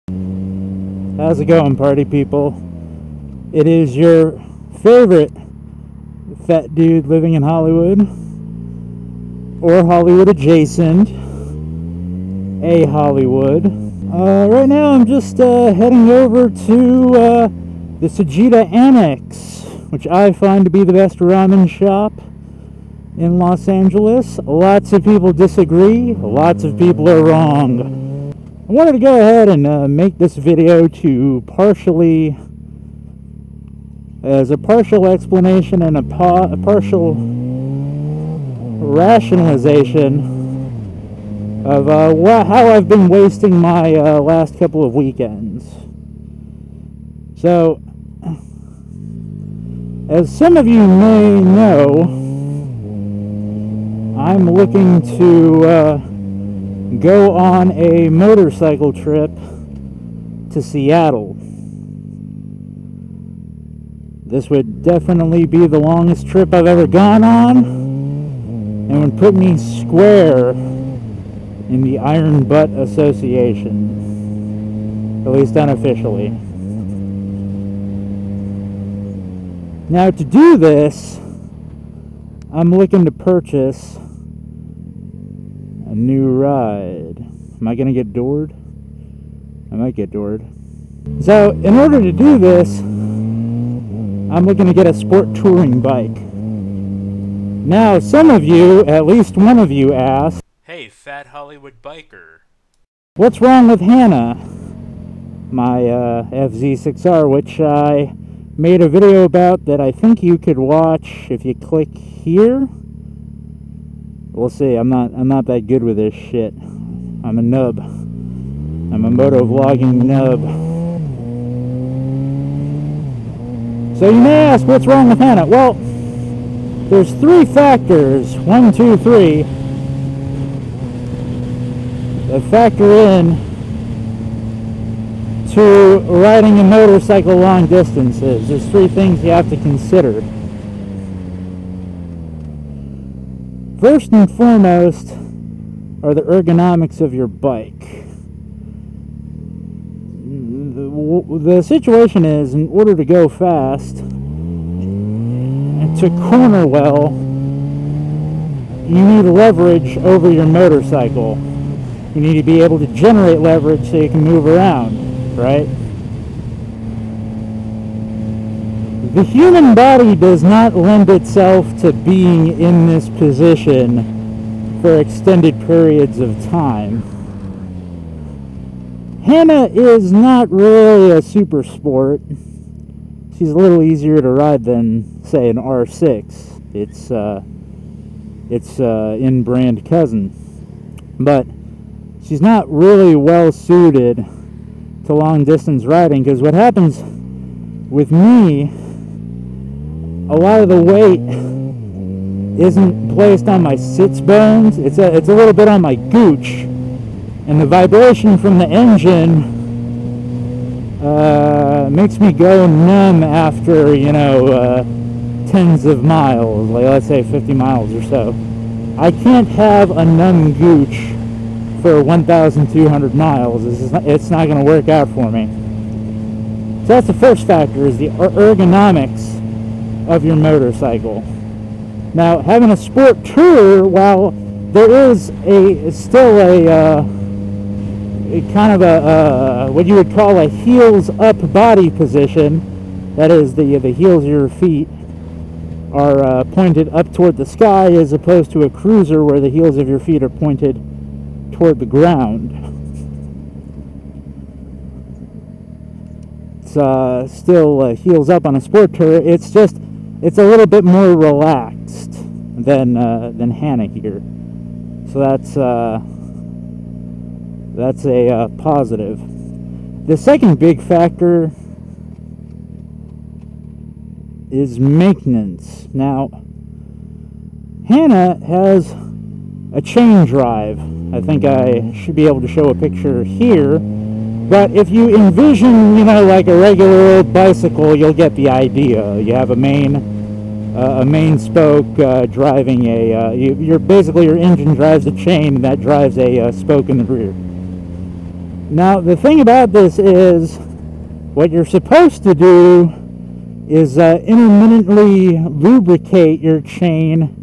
How's it going, party people? It is your favorite fat dude living in Hollywood, or Hollywood adjacent, a Hollywood. Right now I'm just heading over to the Sajita Annex, which I find to be the best ramen shop in Los Angeles. Lots of people disagree, lots of people are wrong. I wanted to go ahead and make this video to as a partial explanation and a partial rationalization of how I've been wasting my last couple of weekends. So, as some of you may know, I'm looking to go on a motorcycle trip to Seattle. This would definitely be the longest trip I've ever gone on, and would put me square in the Iron Butt Association, at least unofficially. Now, to do this, I'm looking to purchase a new ride. Am I gonna get doored? I might get doored. So, in order to do this, I'm looking to get a sport touring bike. Now, some of you, at least one of you, asked, "Hey, FatHollywoodBiker, what's wrong with Hannah, my FZ6R, which I made a video about that I think you could watch if you click here. We'll see. I'm not that good with this shit. I'm a nub. I'm a moto vlogging nub. So you may ask, what's wrong with Hannah? Well, there's three factors, 1, 2, 3, that factor in to riding a motorcycle long distances. There's three things you have to consider. First and foremost are the ergonomics of your bike. The situation is, in order to go fast and to corner well, you need leverage over your motorcycle. You need to be able to generate leverage so you can move around, right? The human body does not lend itself to being in this position for extended periods of time. Hannah is not really a super sport. She's a little easier to ride than, say, an R6. It's in-brand cousin. But she's not really well suited to long distance riding, because what happens with me, a lot of the weight isn't placed on my sits bones. It's a little bit on my gooch, and the vibration from the engine makes me go numb after, tens of miles, like let's say 50 miles or so. I can't have a numb gooch for 1,200 miles. It's not going to work out for me. So that's the first factor, is the ergonomics of your motorcycle. Now, having a sport tour, while there is still a kind of a what you would call a heels up body position, that is, the heels of your feet are pointed up toward the sky, as opposed to a cruiser where the heels of your feet are pointed toward the ground. It's still heels up on a sport tour. It's a little bit more relaxed than Hannah here. So that's a positive. The second big factor is maintenance. Now, Hannah has a chain drive. I think I should be able to show a picture here. But if you envision, like a regular old bicycle, you'll get the idea. You have a main spoke driving your engine drives a chain that drives a spoke in the rear. Now, the thing about this is, what you're supposed to do is intermittently lubricate your chain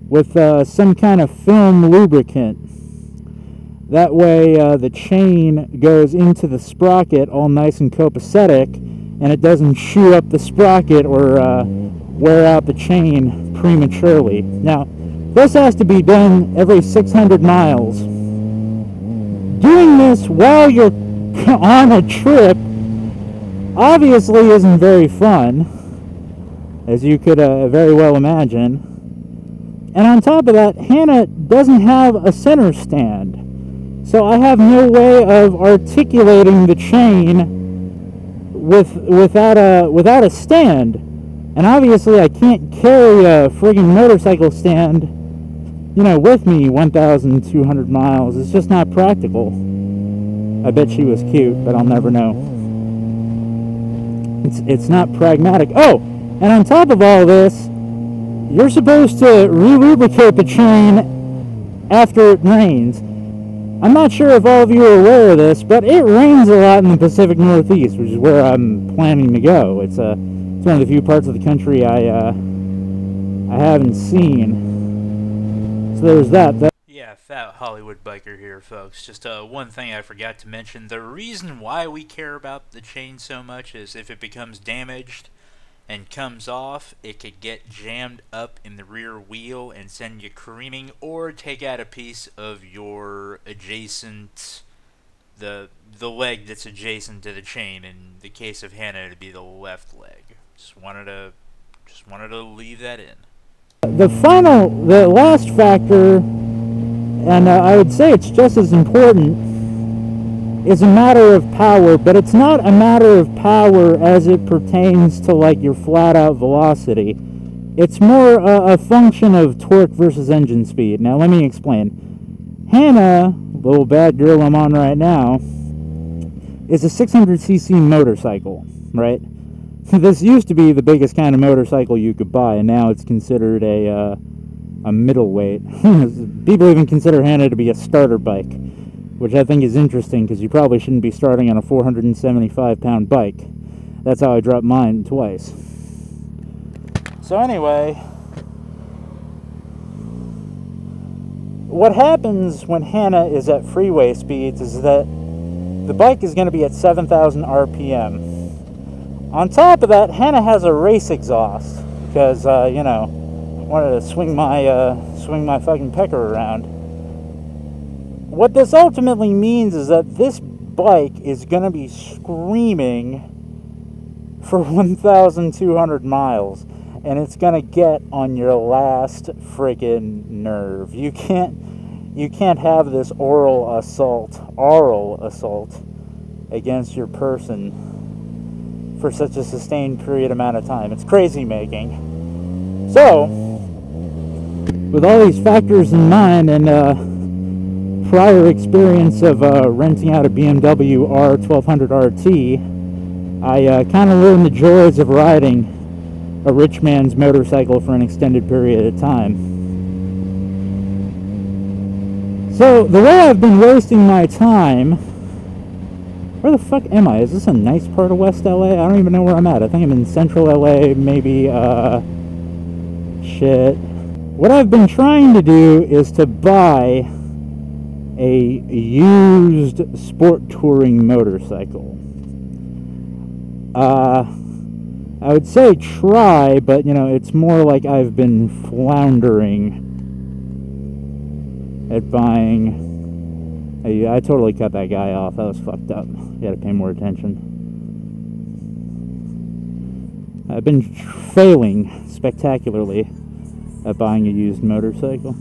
with some kind of film lubricant. That way the chain goes into the sprocket all nice and copacetic, and it doesn't chew up the sprocket or wear out the chain prematurely. Now, this has to be done every 600 miles. Doing this while you're on a trip obviously isn't very fun, as you could very well imagine. And on top of that, Hannah doesn't have a center stand. So I have no way of articulating the chain without a stand. And obviously I can't carry a friggin' motorcycle stand, you know, with me 1,200 miles. It's just not practical. I bet she was cute, but I'll never know. It's not pragmatic. Oh, and on top of all this, you're supposed to re-lubricate the chain after it rains. I'm not sure if all of you are aware of this, but it rains a lot in the Pacific Northeast, which is where I'm planning to go. It's one of the few parts of the country I haven't seen. So there's that. Yeah, FatHollywoodBiker here, folks. Just one thing I forgot to mention. The reason why we care about the chain so much is if it becomes damaged and comes off, it could get jammed up in the rear wheel and send you careening, or take out a piece of your adjacent, the leg that's adjacent to the chain. In the case of Hannah, it'd be the left leg. Just wanted to leave that in. The last factor, and I would say it's just as important, is a matter of power, but it's not a matter of power as it pertains to like your flat-out velocity. It's more a function of torque versus engine speed. Now let me explain. Hannah, little bad girl I'm on right now, is a 600cc motorcycle, right? This used to be the biggest kind of motorcycle you could buy, and now it's considered a middleweight. People even consider Hannah to be a starter bike, which I think is interesting because you probably shouldn't be starting on a 475-pound bike. That's how I dropped mine twice. So anyway, what happens when Hannah is at freeway speeds is that the bike is going to be at 7,000 RPM. On top of that, Hannah has a race exhaust because, you know, I wanted to swing my fucking pecker around. What this ultimately means is that this bike is going to be screaming for 1,200 miles, and it's going to get on your last friggin' nerve. You can't have this oral assault against your person for such a sustained period amount of time. It's crazy making. So, with all these factors in mind and prior experience of renting out a BMW R1200 RT, I kind of learned the joys of riding a rich man's motorcycle for an extended period of time. So, the way I've been wasting my time... Where the fuck am I? Is this a nice part of West LA? I don't even know where I'm at. I think I'm in Central LA, maybe, shit. What I've been trying to do is to buy a used sport touring motorcycle. I would say try, but, you know, it's more like I've been floundering at buying... I totally cut that guy off. That was fucked up. You gotta pay more attention. I've been failing spectacularly at buying a used motorcycle.